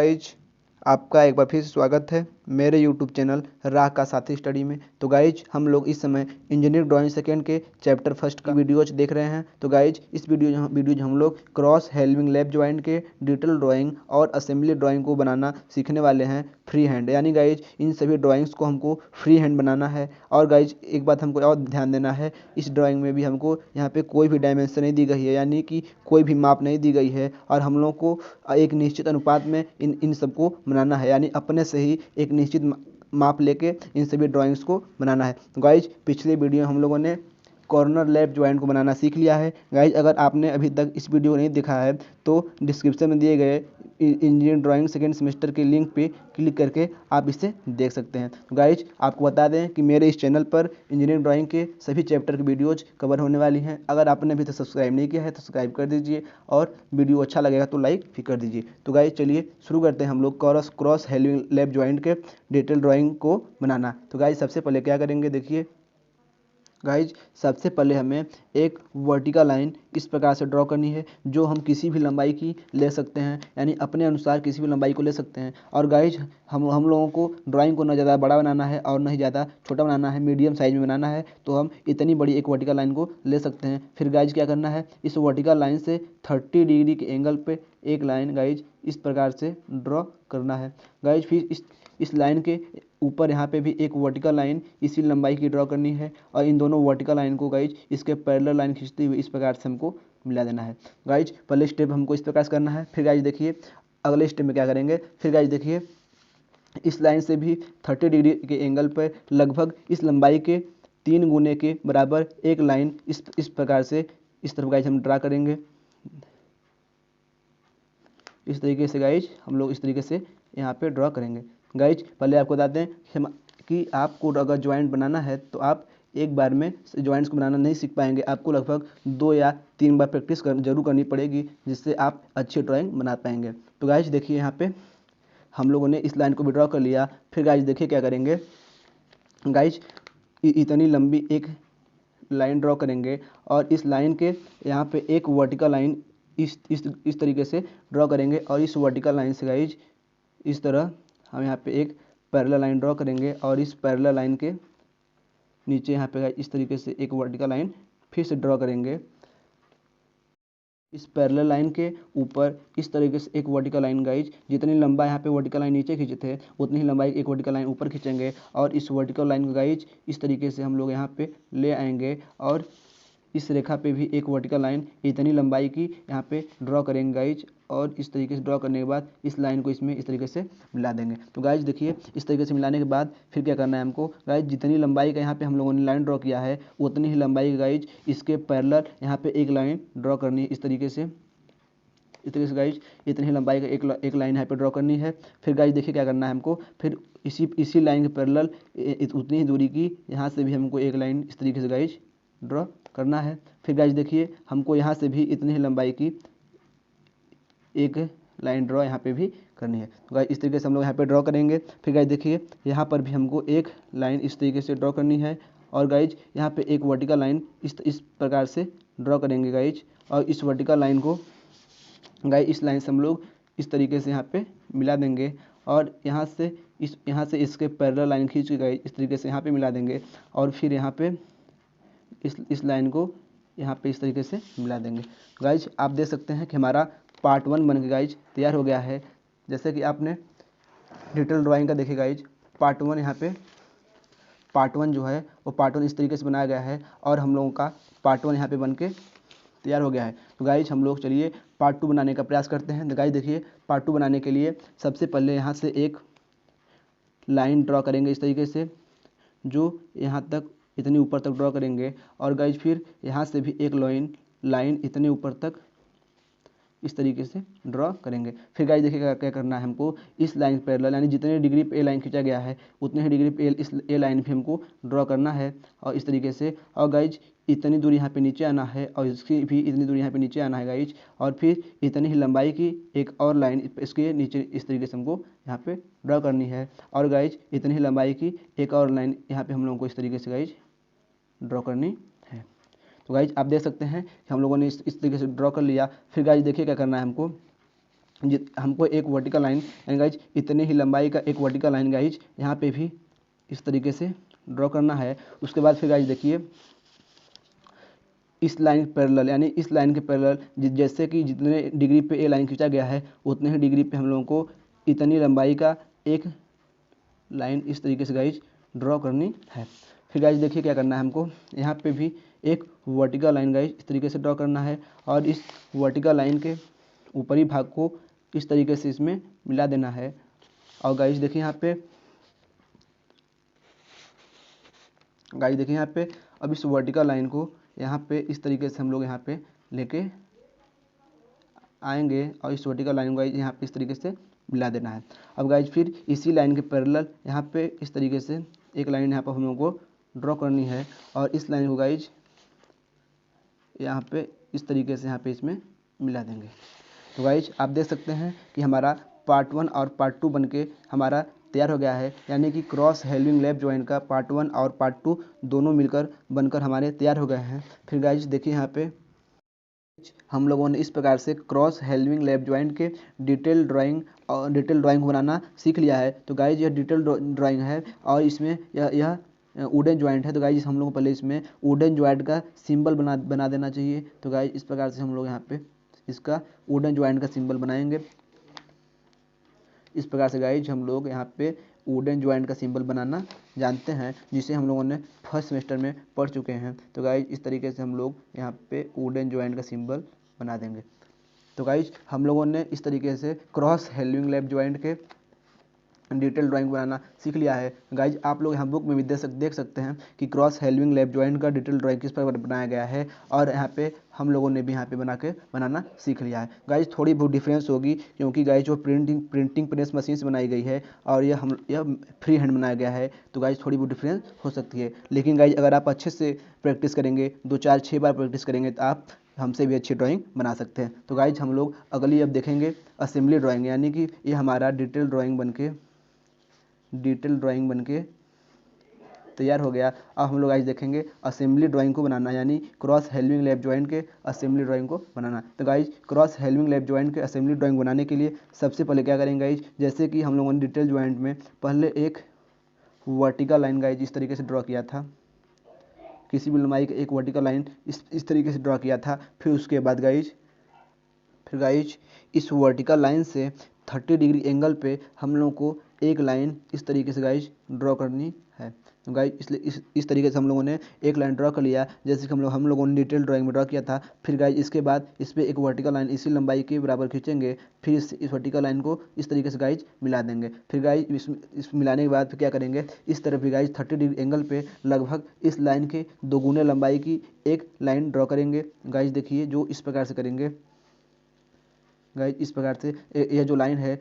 Guys आपका एक बार फिर से स्वागत है मेरे यूट्यूब चैनल राह का साथी स्टडी में। तो गाइज हम लोग इस समय इंजीनियरिंग ड्राइंग सेकेंड के चैप्टर फर्स्ट की वीडियोज देख रहे हैं। तो गाइज इस वीडियो हम लोग क्रॉस हेल्विंग लैप जॉइंट के डिटेल ड्राइंग और असेंबली ड्राइंग को बनाना सीखने वाले हैं फ्री हैंड। यानी गाइज इन सभी ड्राइंग्स को हमको फ्री हैंड बनाना है। और गाइज एक बात हमको और ध्यान देना है, इस ड्राइंग में भी हमको यहाँ पे कोई भी डायमेंशन नहीं दी गई है, यानी कि कोई भी माप नहीं दी गई है। और हम लोग को एक निश्चित अनुपात में इन सबको बनाना है, यानी अपने से ही एक निश्चित माप लेके इन सभी ड्राइंग्स को बनाना है। तो गाइज पिछले वीडियो हम लोगों ने कॉर्नर लैप जॉइंट को बनाना सीख लिया है। गाइज अगर आपने अभी तक इस वीडियो को नहीं देखा है तो डिस्क्रिप्शन में दिए गए इंजीनियरिंग ड्राइंग सेकेंड सेमेस्टर के लिंक पे क्लिक करके आप इसे देख सकते हैं। तो गाइज आपको बता दें कि मेरे इस चैनल पर इंजीनियरिंग ड्राइंग के सभी चैप्टर की वीडियोज कवर होने वाली हैं। अगर आपने अभी तक सब्सक्राइब नहीं किया है तो सब्सक्राइब कर दीजिए और वीडियो अच्छा लगेगा तो लाइक भी कर दीजिए। तो गाइज चलिए शुरू करते हैं हम लोग क्रॉस हेल्विंग लैप जॉइंट के डिटेल ड्राइंग को बनाना। तो गाइज सबसे पहले क्या करेंगे, देखिए गाइज सबसे पहले हमें एक वर्टिकल लाइन इस प्रकार से ड्रॉ करनी है, जो हम किसी भी लंबाई की ले सकते हैं, यानी अपने अनुसार किसी भी लंबाई को ले सकते हैं। और गाइज हम लोगों को ड्राइंग को न ज़्यादा बड़ा बनाना है और न ही ज़्यादा छोटा बनाना है, मीडियम साइज में बनाना है। तो हम इतनी बड़ी एक वर्टिकल लाइन को ले सकते हैं। फिर गाइज क्या करना है, इस वर्टिकल लाइन से 30 डिग्री के एंगल पे एक लाइन गाइज इस प्रकार से ड्रॉ करना है। गाइज फिर इस लाइन के ऊपर यहाँ पे भी एक वर्टिकल लाइन इसी लंबाई की ड्रॉ करनी है और इन दोनों वर्टिकल लाइन को गाइज इसके पैरेलल लाइन खींचते हुए इस प्रकार से हमको मिला देना है। गाइज पहले स्टेप हमको इस प्रकार से करना है। फिर गाइज देखिए अगले स्टेप में क्या करेंगे, फिर गाइज देखिए इस लाइन से भी 30 डिग्री के एंगल पर लगभग इस लंबाई के 3 गुने के बराबर एक लाइन इस प्रकार से इस तरफ गाइज हम ड्रा करेंगे। इस तरीके से गाइज हम लोग इस तरीके से यहाँ पे ड्रॉ करेंगे। गाइज पहले आपको बता दें कि आपको अगर ज्वाइंट बनाना है तो आप एक बार में ज्वाइंट्स को बनाना नहीं सीख पाएंगे, आपको लगभग 2 या 3 बार प्रैक्टिस जरूर करनी पड़ेगी, जिससे आप अच्छी ड्राइंग बना पाएंगे। तो गाइज देखिए यहाँ पे हम लोगों ने इस लाइन को भी ड्रॉ कर लिया। फिर गाइज देखिए क्या करेंगे, गाइज इतनी लंबी एक लाइन ड्रॉ करेंगे और इस लाइन के यहाँ पे एक वर्टिकल लाइन इस तरीके से ड्रॉ करेंगे और इस वर्टिकल लाइन से गाइज इस तरह हम यहाँ पे एक पैरेलल लाइन ड्रॉ करेंगे और इस पैरेलल लाइन के नीचे यहाँ पे गाइज इस तरीके से एक वर्टिकल लाइन फिर से ड्रॉ करेंगे। इस पैरेलल लाइन के ऊपर इस तरीके से एक वर्टिकल लाइन गाइज जितनी लंबा यहाँ पे वर्टिकल लाइन नीचे खींचे थे उतनी ही लंबाई एक वर्टिकल लाइन ऊपर खींचेंगे और इस वर्टिकल लाइन को गाइज इस तरीके से हम लोग यहाँ पे ले आएंगे और इस रेखा पे भी एक वर्टिकल लाइन इतनी लंबाई की यहाँ पे ड्रॉ करेंगे गाइज और इस तरीके से ड्रॉ करने के बाद इस लाइन को इसमें इस तरीके से मिला देंगे। तो गाइज देखिए इस तरीके से मिलाने के बाद फिर क्या करना है हमको, गाइज जितनी लंबाई का यहाँ पे हम लोगों ने लाइन ड्रॉ किया है उतनी ही लंबाई का गाइज इसके पैरेलल यहाँ पे एक लाइन ड्रॉ करनी है इस तरीके से गाइज इतनी ही लंबाई का एक लाइन यहाँ पे ड्रॉ करनी है। फिर गाइज देखिए क्या करना है हमको, फिर इसी लाइन के पैरेलल उतनी ही दूरी की यहाँ से भी हमको एक लाइन इस तरीके से गाइज ड्रॉ करना है। फिर गाइज देखिए हमको यहाँ से भी इतनी ही लंबाई की एक लाइन ड्रॉ यहाँ पे भी करनी है। तो गाइज इस तरीके से हम लोग यहाँ पे ड्रॉ करेंगे। फिर गाइज देखिए यहाँ पर भी हमको एक लाइन इस तरीके से ड्रॉ करनी है और गाइज यहाँ पे एक वर्टिकल लाइन इस प्रकार से ड्रॉ करेंगे गाइज और इस वर्टिकल लाइन को गाइज इस लाइन से हम लोग इस तरीके से यहाँ पे मिला देंगे और यहाँ से इसके पैरेलल लाइन खींच के गाइज इस तरीके से यहाँ पे मिला देंगे और फिर यहाँ पे इस लाइन को यहाँ पे इस तरीके से मिला देंगे। गाइज आप देख सकते हैं कि हमारा पार्ट 1 बन के गाइज तैयार हो गया है। जैसे कि आपने डिटेल ड्राइंग का देखिए गाइज पार्ट 1 यहाँ पे पार्ट 1 जो है वो पार्ट 1 इस तरीके से बनाया गया है और हम लोगों का पार्ट 1 यहाँ पे बन के तैयार हो गया है। तो गाइज हम लोग चलिए पार्ट 2 बनाने का प्रयास करते हैं। तो गाइज देखिए पार्ट 2 बनाने के लिए सबसे पहले यहाँ से एक लाइन ड्रॉ करेंगे इस तरीके से, जो यहाँ तक इतनी ऊपर तक ड्रॉ करेंगे और गाइज फिर यहाँ से भी एक लाइन इतने ऊपर तक इस तरीके से ड्रॉ करेंगे। फिर गाइज देखिए क्या करना है हमको, इस लाइन पैरेलल यानी जितने डिग्री पे ए लाइन खींचा गया है उतने ही डिग्री पे इस ए लाइन भी हमको ड्रॉ करना है और इस तरीके से। और गाइज इतनी दूरी यहाँ पे नीचे आना है और इसकी भी इतनी दूरी यहाँ पे नीचे आना है गाइज और फिर इतनी ही लंबाई की एक और लाइन इसके नीचे इस तरीके से हमको यहाँ पे ड्रॉ करनी है और गाइज इतनी ही लंबाई की एक और लाइन यहाँ पे हम लोगों को इस तरीके से गाइज ड्रॉ करनी है। तो गाइज आप देख सकते हैं कि हम लोगों ने इस तरीके से ड्रॉ कर लिया। फिर गाइज देखिए क्या करना है हमको, हमको एक वर्टिकल लाइन यानी गाइज इतने ही लंबाई का एक वर्टिकल लाइन गाइज यहाँ पे भी इस तरीके से ड्रॉ करना है। उसके बाद फिर गाइज देखिए इस लाइन पैरेलल यानी इस लाइन के पैरेलल जैसे कि जितने डिग्री पे ये लाइन खींचा गया है उतने ही डिग्री पे हम लोगों को इतनी लंबाई का एक लाइन इस तरीके से गाइज ड्रॉ करनी है। फिर गाइज देखिए क्या करना है हमको, यहाँ पे भी एक वर्टिकल लाइन गाइज इस तरीके से ड्रॉ करना है और इस वर्टिकल लाइन के ऊपरी भाग को इस तरीके से इसमें मिला देना है। और गाइज देखिए यहाँ पे अब इस वर्टिकल लाइन को यहाँ पे इस तरीके से हम लोग यहाँ पे लेके आएंगे और इस वर्टिकल लाइन को गाइज यहाँ पे इस तरीके से मिला देना है। अब गाइज फिर इसी लाइन के पैरेलल यहाँ पे इस तरीके से एक लाइन यहाँ पर हम लोग को ड्रॉ करनी है और इस लाइन को गाइज यहाँ पे इस तरीके से यहाँ पे इसमें मिला देंगे। तो गाइज आप देख सकते हैं कि हमारा पार्ट 1 और पार्ट 2 बनके हमारा तैयार हो गया है, यानी कि क्रॉस हेल्विंग लैप जॉइंट का पार्ट 1 और पार्ट 2 दोनों मिलकर बनकर हमारे तैयार हो गए हैं। फिर गाइज देखिए यहाँ पे हम लोगों ने इस प्रकार से क्रॉस हेल्विंग लैप जॉइंट के डिटेल ड्राइंग बनाना सीख लिया है। तो गाइज यह डिटेल ड्राइंग है और इसमें यह वुडन जॉइंट है। तो गाइज हम लोग को पहले इसमें वुडन जॉइंट का सिंबल बना देना चाहिए। तो गाइज इस प्रकार से हम लोग यहाँ पे इसका वुडन जॉइंट का सिंबल बनाएंगे। इस प्रकार से गाइज हम लोग यहाँ पे वुडन जॉइंट का सिंबल बनाना जानते हैं, जिसे हम लोगों ने फर्स्ट सेमेस्टर में पढ़ चुके हैं। तो गाइज इस तरीके से हम लोग यहाँ पे वुडन जॉइंट का सिंबल बना देंगे। तो गाइज हम लोगों ने इस तरीके से क्रॉस हेल्विंग लैप जॉइंट के डिटेल ड्राइंग बनाना सीख लिया है। गाइज आप लोग यहाँ बुक में भी देख सकते हैं कि क्रॉस हेल्विंग लैप जॉइंट का डिटेल ड्राइंग किस प्रकार बनाया गया है और यहाँ पे हम लोगों ने भी यहाँ पे बनाना सीख लिया है। गाइज थोड़ी बहुत डिफरेंस होगी क्योंकि गाइज जो प्रिंटिंग प्रेस मशीन से बनाई गई है और यह फ्री हैंड बनाया गया है। तो गाइज थोड़ी बहुत डिफरेंस हो सकती है, लेकिन गाइज अगर आप अच्छे से प्रैक्टिस करेंगे 2 4 6 बार प्रैक्टिस करेंगे तो आप हमसे भी अच्छी ड्राइंग बना सकते हैं। तो गाइज हम लोग अगली अब देखेंगे असेंबली ड्राइंग, यानी कि ये हमारा डिटेल ड्राइंग बनके तैयार हो गया। अब हम लोग आज देखेंगे असेंबली ड्राइंग को बनाना, यानी क्रॉस हेल्विंग लैप जॉइंट के असेंबली ड्राइंग को बनाना। तो guys cross halving lap joint के असेंबली ड्राइंग बनाने के लिए सबसे पहले क्या करेंगे गाइज, जैसे कि हम लोगों ने डिटेल जॉइंट में पहले एक वर्टिकल लाइन गाइज इस तरीके से ड्रॉ किया था, किसी भी लंबाई का एक वर्टिकल लाइन इस तरीके से ड्रॉ किया था। फिर उसके बाद गाइज इस वर्टिकल लाइन से 30 डिग्री एंगल पे हम लोगों को एक लाइन इस तरीके से गाइज ड्रॉ करनी है। तो गाइज इसलिए इस तरीके से हम लोगों ने एक लाइन ड्रॉ कर लिया, जैसे कि हम लोगों ने डिटेल ड्राइंग में ड्रॉ किया था। फिर गाइज इसके बाद इस पर एक वर्टिकल लाइन इसी लंबाई के बराबर खींचेंगे, फिर इस वर्टिकल लाइन को इस तरीके से गाइज मिला देंगे। फिर गाइज इस मिलाने के बाद फिर क्या करेंगे, इस तरफ भी गाइज 30 डिग्री एंगल पे लगभग इस लाइन के 2 गुने लंबाई की एक लाइन ड्रॉ करेंगे। गाइज देखिए जो इस प्रकार से करेंगे गाइज, इस प्रकार से यह जो लाइन है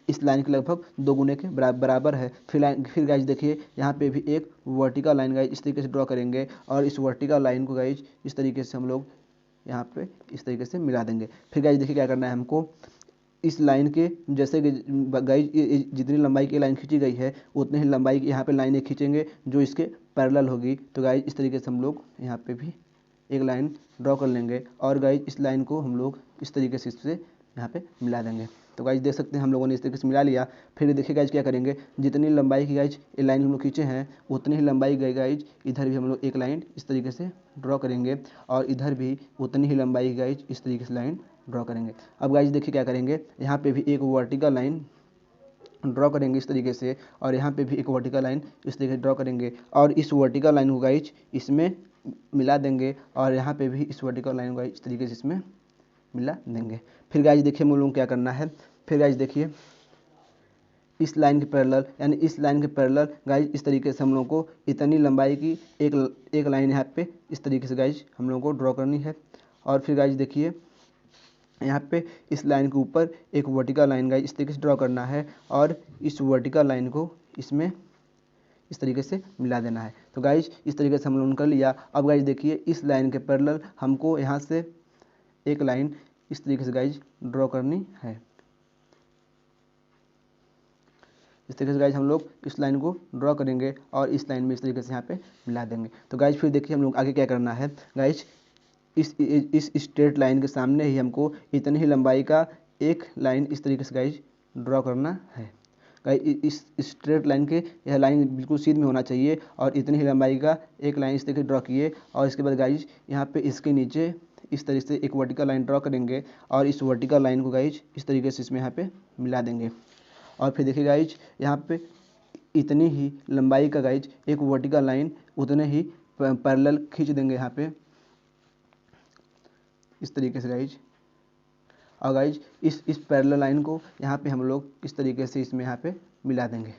इस लाइन के लगभग 2 गुने के बराबर है। फिर गाइज देखिए यहाँ पे भी एक वर्टिकल लाइन गाइज इस तरीके से ड्रॉ करेंगे और इस वर्टिकल लाइन को गाइज इस तरीके से हम लोग यहाँ पे इस तरीके से मिला देंगे। फिर गाइज देखिए क्या करना है हमको, इस लाइन के जैसे कि गाइज जितनी लंबाई की लाइन खींची गई है उतने ही लंबाई की यहाँ पे लाइनें खींचेंगे जो इसके पैरेलल होगी। तो गाइज इस तरीके से हम लोग यहाँ पे भी एक लाइन ड्रॉ कर लेंगे और गाइज इस लाइन को हम लोग इस तरीके से इससे यहाँ पे मिला देंगे। तो गाइज देख सकते हैं हम लोगों ने इस तरीके से मिला लिया। फिर देखिए गाइज क्या करेंगे, जितनी लंबाई की गाइज ये लाइन हम लोग खींचे हैं उतनी ही लंबाई गई गाइज इधर भी हम लोग एक लाइन इस तरीके से ड्रॉ करेंगे और इधर भी उतनी ही लंबाई की गाइज इस तरीके से लाइन ड्रॉ करेंगे। अब गाइज देखिए क्या करेंगे, यहाँ पे भी एक वर्टिकल लाइन ड्रॉ करेंगे इस तरीके से और यहाँ पे भी एक वर्टिकल लाइन इस तरीके से ड्रॉ करेंगे और इस वर्टिकल लाइन को गाइज इसमें मिला देंगे और यहाँ पे भी इस वर्टिकल लाइन को इस तरीके से इसमें मिला देंगे। फिर गाइज देखिए हम लोगों को क्या करना है, फिर गाइज देखिए इस लाइन के पैरेलल यानी इस लाइन के पैरेलल गाइज इस तरीके से हम लोगों को इतनी लंबाई की एक लाइन यहाँ पे इस तरीके से गाइज हम लोगों को ड्रॉ करनी है। और फिर गाइज देखिए यहाँ पे इस लाइन के ऊपर एक वर्टिकल लाइन गाइज इस तरीके से ड्रॉ करना है और इस वर्टिकल लाइन को इसमें इस तरीके से मिला देना है। तो गाइज इस तरीके से हम लोगों ने कर लिया। अब गाइज देखिए इस लाइन के पैरेलल हमको यहाँ से एक लाइन इस तरीके से गाइज ड्रॉ करनी है। इस तरीके से गाइज हम लोग इस लाइन को ड्रॉ करेंगे और इस लाइन में इस तरीके से यहाँ पे मिला देंगे। तो गाइज फिर देखिए हम लोग आगे क्या करना है, गाइज इस स्ट्रेट लाइन के सामने ही हमको इतनी ही लंबाई का एक लाइन इस तरीके से गाइज ड्रॉ करना है। गाइज इस स्ट्रेट लाइन के यह लाइन बिल्कुल सीध में होना चाहिए और इतनी ही लंबाई का एक लाइन इस तरीके ड्रॉ किए। और इसके बाद गाइज यहाँ पे इसके नीचे इस तरीके से एक वर्टिकल लाइन ड्रॉ करेंगे और इस वर्टिकल लाइन को गाइज इस तरीके से इसमें यहाँ पे मिला देंगे। और फिर देखिए गाइज यहाँ पे इतनी ही लंबाई का गाइज एक वर्टिकल लाइन उतने ही पैरेलल खींच देंगे यहाँ पे इस तरीके से गाइज। और गाइज इस पैरेलल लाइन को यहाँ पे हम लोग इस तरीके से इसमें यहाँ पे मिला देंगे।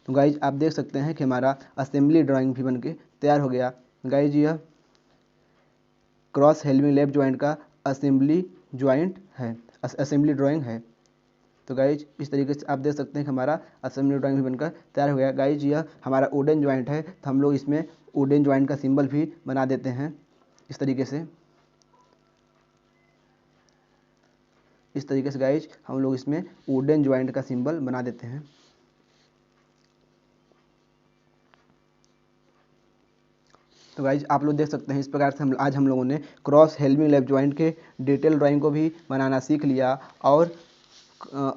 तो गाइज आप देख सकते हैं कि हमारा असेंबली ड्राइंग भी बन के तैयार हो गया। गाइज यह क्रॉस हेल्मिंग लेफ्ट जॉइंट का असेंबली जॉइंट है, असेंबली ड्राइंग है। तो गाइज इस तरीके से आप देख सकते हैं कि हमारा असेंबली ड्राइंग भी बनकर तैयार हो गया। गाइज यह हमारा वुडन जॉइंट है, तो हम लोग इसमें वुडन जॉइंट का सिंबल भी बना देते हैं इस तरीके से। इस तरीके से गाइज हम लोग इसमें वुडन जॉइंट का सिंबल बना देते हैं। तो गाइज आप लोग देख सकते हैं इस प्रकार से आज हम लोगों ने क्रॉस हेल्मिंग लेफ्ट जॉइंट के डिटेल ड्राइंग को भी बनाना सीख लिया और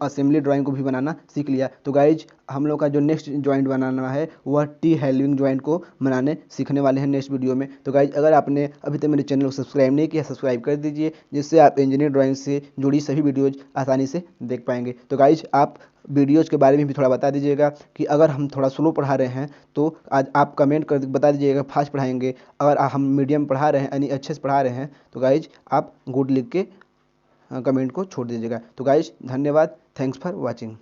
असेंबली ड्राइंग को भी बनाना सीख लिया। तो गाइज हम लोग का जो नेक्स्ट जॉइंट बनाना है वह टी हेल्मिंग जॉइंट को बनाने सीखने वाले हैं नेक्स्ट वीडियो में। तो गाइज अगर आपने अभी तक मेरे चैनल को सब्सक्राइब नहीं किया सब्सक्राइब कर दीजिए, जिससे आप इंजीनियर ड्राइंग से जुड़ी सभी वीडियोज आसानी से देख पाएंगे। तो गाइज आप वीडियोज़ के बारे में भी थोड़ा बता दीजिएगा कि अगर हम थोड़ा स्लो पढ़ा रहे हैं तो आज आप कमेंट कर बता दीजिएगा फास्ट पढ़ाएंगे, अगर हम मीडियम पढ़ा रहे हैं यानी अच्छे से पढ़ा रहे हैं तो गाइज आप गुड लिख के कमेंट को छोड़ दीजिएगा। तो गाइज धन्यवाद, थैंक्स फॉर वॉचिंग।